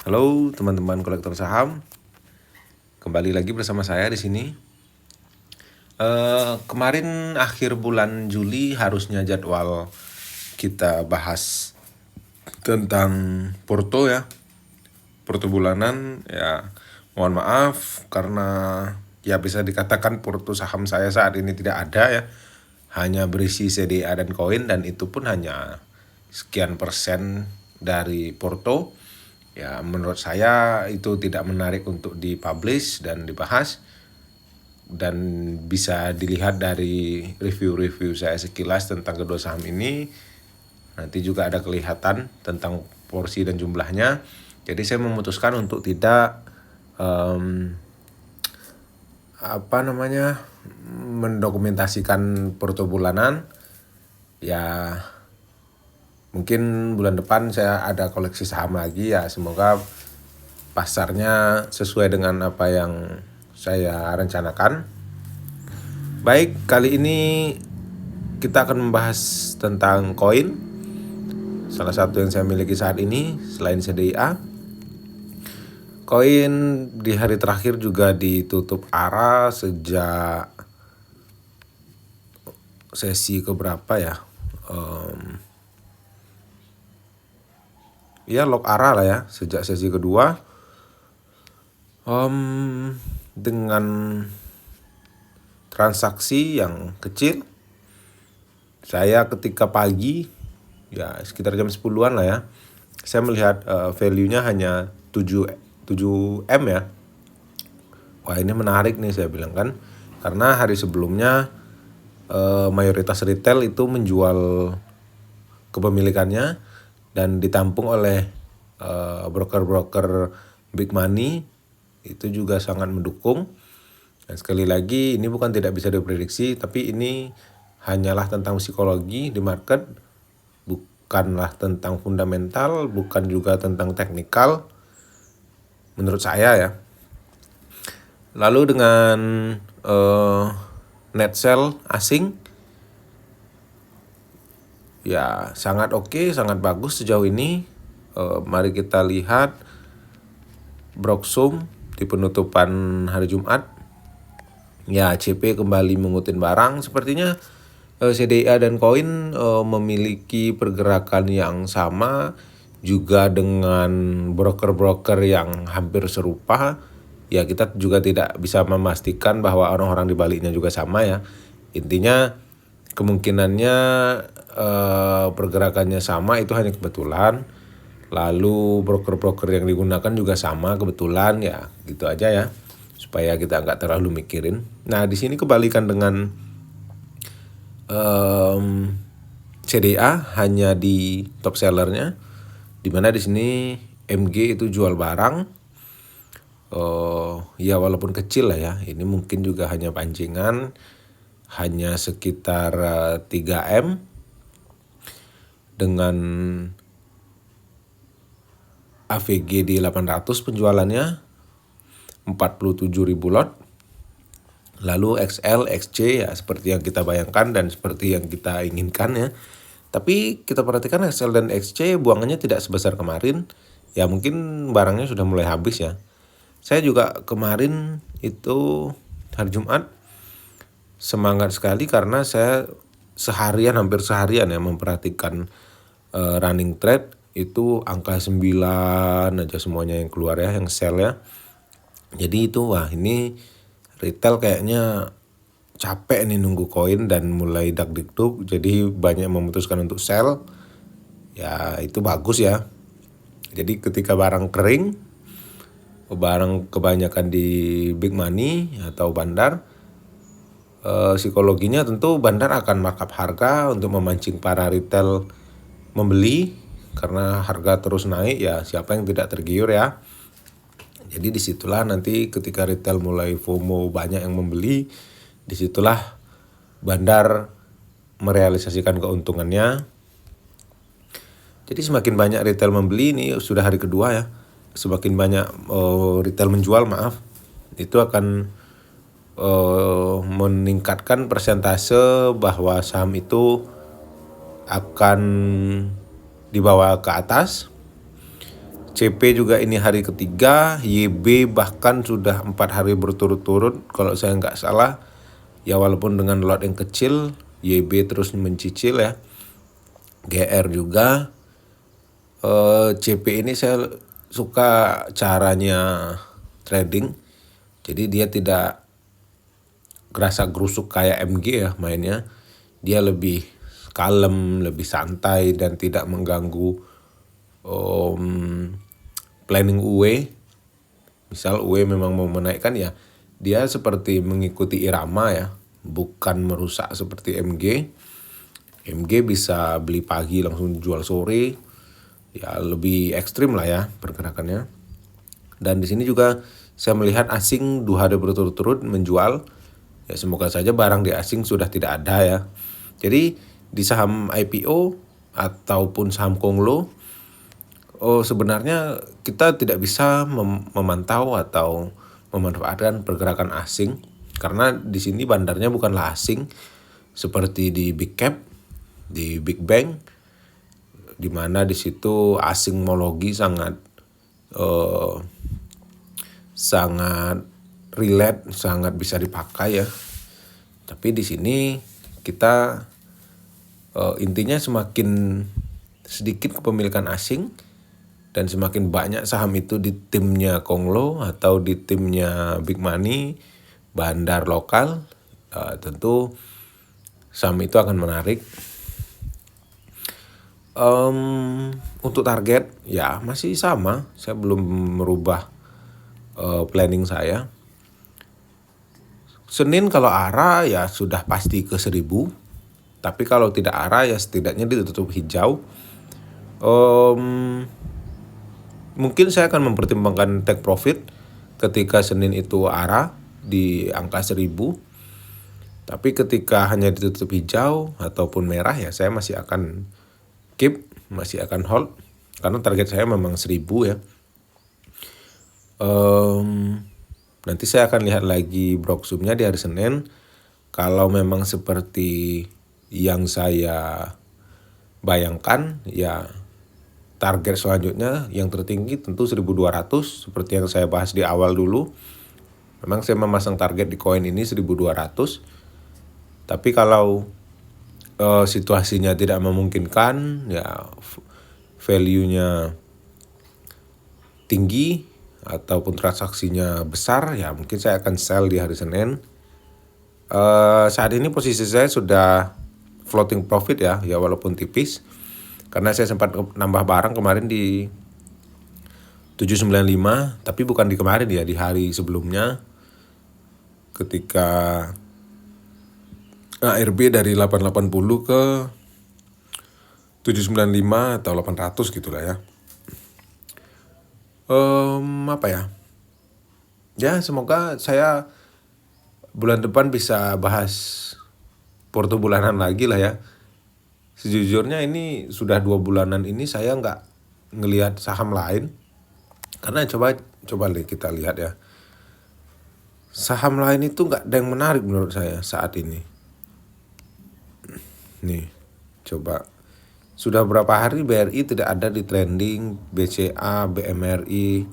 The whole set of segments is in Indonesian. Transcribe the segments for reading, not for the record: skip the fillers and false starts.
Halo teman-teman kolektor saham, kembali lagi bersama saya di sini. Kemarin akhir bulan Juli harusnya jadwal kita bahas tentang porto ya, porto bulanan ya. Mohon maaf karena ya bisa dikatakan porto saham saya saat ini tidak ada ya, hanya berisi CDA dan koin, dan itu pun hanya sekian persen dari porto. Ya, menurut saya itu tidak menarik untuk dipublish dan dibahas, dan bisa dilihat dari review-review saya sekilas tentang kedua saham ini. Nanti juga ada kelihatan tentang porsi dan jumlahnya. Jadi saya memutuskan untuk tidak mendokumentasikan porto bulanan. Ya, mungkin bulan depan saya ada koleksi saham lagi ya, semoga pasarnya sesuai dengan apa yang saya rencanakan. Baik, kali ini kita akan membahas tentang koin. Salah satu yang saya miliki saat ini selain CDIA. Koin di hari terakhir juga ditutup arah sejak sesi keberapa ya? Ya lock arah lah ya, sejak sesi kedua. Dengan transaksi yang kecil, saya ketika pagi ya sekitar jam 10-an lah ya, saya melihat value-nya hanya 7M ya. Wah, ini menarik nih, saya bilang kan, karena hari sebelumnya mayoritas retail itu menjual kepemilikannya dan ditampung oleh broker-broker big money. Itu juga sangat mendukung. Dan sekali lagi, ini bukan tidak bisa diprediksi, tapi ini hanyalah tentang psikologi di market, bukanlah tentang fundamental, bukan juga tentang teknikal, menurut saya ya. Lalu dengan net sell asing ya sangat oke, sangat bagus sejauh ini. Mari kita lihat Broksum di penutupan hari Jumat. Ya, CP kembali mengutin barang. Sepertinya CDIA dan koin memiliki pergerakan yang sama, juga dengan broker-broker yang hampir serupa. Ya, kita juga tidak bisa memastikan bahwa orang-orang di baliknya juga sama ya. Intinya kemungkinannya pergerakannya sama itu hanya kebetulan. Lalu broker-broker yang digunakan juga sama kebetulan ya, gitu aja ya, supaya kita nggak terlalu mikirin. Nah, di sini kebalikan dengan CDA, hanya di top sellernya, dimana di sini MG itu jual barang. Ya walaupun kecil lah ya, ini mungkin juga hanya pancingan, hanya sekitar 3M dengan AVG di 800 penjualannya, 47.000 lot. Lalu XL, XC ya seperti yang kita bayangkan dan seperti yang kita inginkan ya. Tapi kita perhatikan XL dan XC buangannya tidak sebesar kemarin. Ya mungkin barangnya sudah mulai habis ya. Saya juga kemarin itu hari Jumat semangat sekali karena saya hampir seharian ya memperhatikan running trade. Itu angka 9 aja semuanya yang keluar ya, yang sell ya. Jadi itu wah, ini retail kayaknya capek nih nunggu koin dan mulai dak-dikduk, jadi banyak memutuskan untuk sell. Ya itu bagus ya. Jadi ketika barang kering, barang kebanyakan di big money atau bandar, psikologinya tentu bandar akan markup harga untuk memancing para retail membeli. Karena harga terus naik ya, siapa yang tidak tergiur ya. Jadi disitulah nanti ketika retail mulai FOMO, banyak yang membeli, disitulah bandar merealisasikan keuntungannya. Jadi semakin banyak retail membeli, ini sudah hari kedua ya, semakin banyak retail menjual, itu akan meningkatkan persentase bahwa saham itu akan dibawa ke atas. CP juga ini hari ketiga, YB bahkan sudah 4 hari berturut-turut kalau saya nggak salah. Ya walaupun dengan lot yang kecil, YB terus mencicil ya. GR juga. CP ini saya suka caranya trading. Jadi dia tidak gerasa gerusuk kayak MG ya mainnya. Dia lebih kalem, lebih santai dan tidak mengganggu planning UE. Misal UE memang mau menaikkan ya, dia seperti mengikuti irama ya, bukan merusak seperti MG. MG bisa beli pagi langsung jual sore, ya lebih ekstrim lah ya pergerakannya. Dan di sini juga saya melihat asing 2 hari berturut-turut menjual. Ya semoga saja barang di asing sudah tidak ada ya. Jadi di saham IPO ataupun saham Konglo, sebenarnya kita tidak bisa memantau atau memanfaatkan pergerakan asing karena di sini bandarnya bukanlah asing seperti di big cap, di big bank, di mana di situ asingmologi sangat relate, sangat bisa dipakai ya. Tapi di sini kita intinya semakin sedikit kepemilikan asing dan semakin banyak saham itu di timnya Konglo atau di timnya Big Money, bandar lokal, tentu saham itu akan menarik. Untuk target ya masih sama, saya belum merubah planning saya. Senin kalau arah ya sudah pasti ke 1000, tapi kalau tidak arah ya setidaknya ditutup hijau. Mungkin saya akan mempertimbangkan take profit ketika Senin itu arah di angka 1000. Tapi ketika hanya ditutup hijau ataupun merah ya saya masih akan keep, masih akan hold. Karena target saya memang 1000 ya. Nanti saya akan lihat lagi broksumnya di hari Senin. Kalau memang seperti yang saya bayangkan ya target selanjutnya yang tertinggi tentu 1200 seperti yang saya bahas di awal dulu. Memang saya memasang target di koin ini 1200. Tapi kalau situasinya tidak memungkinkan ya value-nya tinggi ataupun transaksinya besar ya mungkin saya akan sell di hari Senin. Saat ini posisi saya sudah floating profit ya walaupun tipis karena saya sempat nambah barang kemarin di 795 tapi bukan di kemarin ya, di hari sebelumnya ketika ARB dari 880 ke 795 atau 800 gitulah ya. Apa ya? Ya semoga saya bulan depan bisa bahas porto bulanan lagi lah ya. Sejujurnya ini sudah 2 bulanan ini saya nggak ngelihat saham lain. Karena coba deh kita lihat ya. Saham lain itu nggak ada yang menarik menurut saya saat ini. Nih, coba. Sudah berapa hari BRI tidak ada di trending, BCA, BMRI.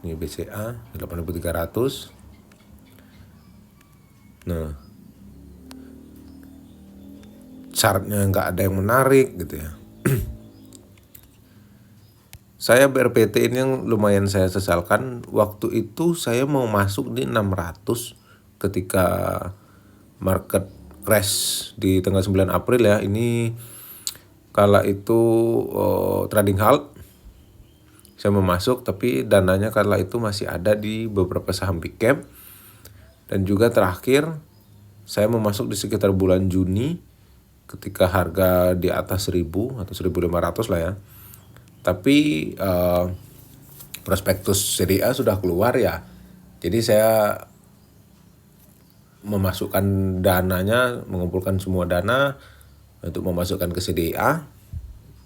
Ini BCA 8.300. Nah, chartnya nggak ada yang menarik gitu ya. Saya BRPT ini yang lumayan saya sesalkan. Waktu itu saya mau masuk di 600 ketika market crash di tanggal 9 April ya. Ini kala itu trading halt. Saya mau masuk tapi dananya kala itu masih ada di beberapa saham big cap. Dan juga terakhir saya mau masuk di sekitar bulan Juni ketika harga di atas 1000 atau 1500 lah ya. Tapi prospektus CDA sudah keluar ya. Jadi saya memasukkan dananya, mengumpulkan semua dana untuk memasukkan ke CDA.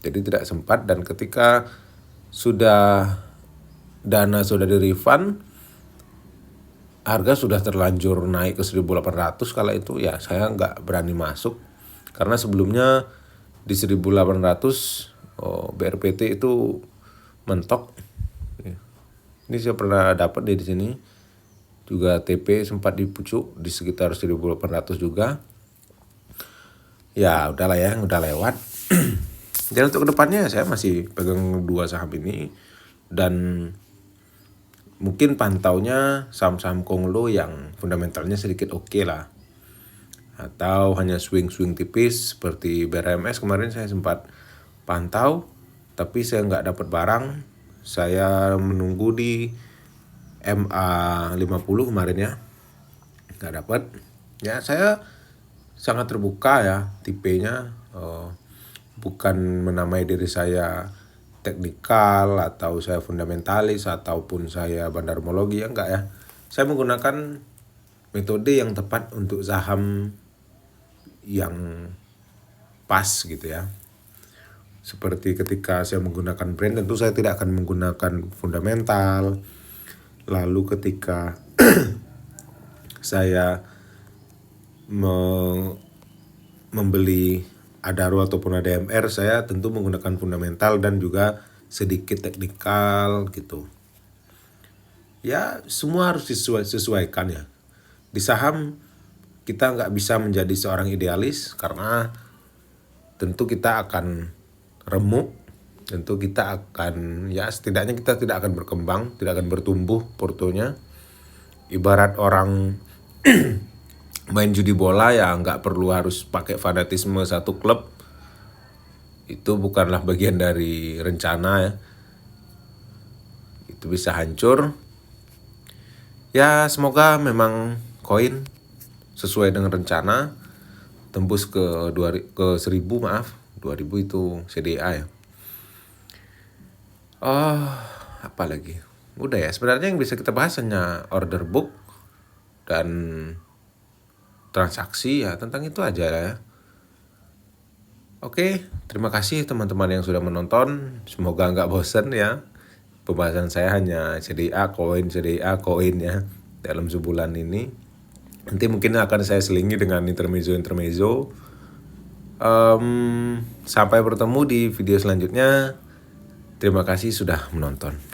Jadi tidak sempat dan ketika dana sudah di refund, harga sudah terlanjur naik ke 1800 kala itu ya saya nggak berani masuk. Karena sebelumnya di 1800 BRPT itu mentok. Ini saya pernah dapat di sini. Juga TP sempat dipucuk di sekitar 1.800 juga. Ya udahlah ya, udah lewat. Dan untuk kedepannya saya masih pegang 2 saham ini. Dan mungkin pantaunya saham-saham Konglo yang fundamentalnya sedikit oke lah. Atau hanya swing-swing tipis seperti BRMS kemarin saya sempat pantau. Tapi saya nggak dapat barang. Saya menunggu di MA50 kemarin ya, nggak dapat. Ya saya sangat terbuka ya tipenya, bukan menamai diri saya teknikal atau saya fundamentalis ataupun saya bandarmologi, ya enggak ya. Saya menggunakan metode yang tepat untuk saham yang pas gitu ya. Seperti ketika saya menggunakan brand, tentu saya tidak akan menggunakan fundamental. Lalu ketika saya membeli Adaro ataupun ADMR, saya tentu menggunakan fundamental dan juga sedikit teknikal gitu. Ya semua harus disesuaikan ya. Di saham kita nggak bisa menjadi seorang idealis karena tentu kita akan remuk. Tentu kita akan, ya setidaknya kita tidak akan berkembang, tidak akan bertumbuh portonya. Ibarat orang main judi bola ya nggak perlu harus pakai fanatisme satu klub. Itu bukanlah bagian dari rencana ya. Itu bisa hancur. Ya semoga memang koin sesuai dengan rencana tembus ke 1000 maaf. 2000 itu CDA ya. Apa lagi? Udah ya, sebenarnya yang bisa kita bahas hanya order book dan transaksi ya, tentang itu aja ya. Oke, terima kasih teman-teman yang sudah menonton. Semoga nggak bosan ya. Pembahasan saya hanya CDA koin ya dalam sebulan ini. Nanti mungkin akan saya selingi dengan intermezzo. Sampai bertemu di video selanjutnya. Terima kasih sudah menonton.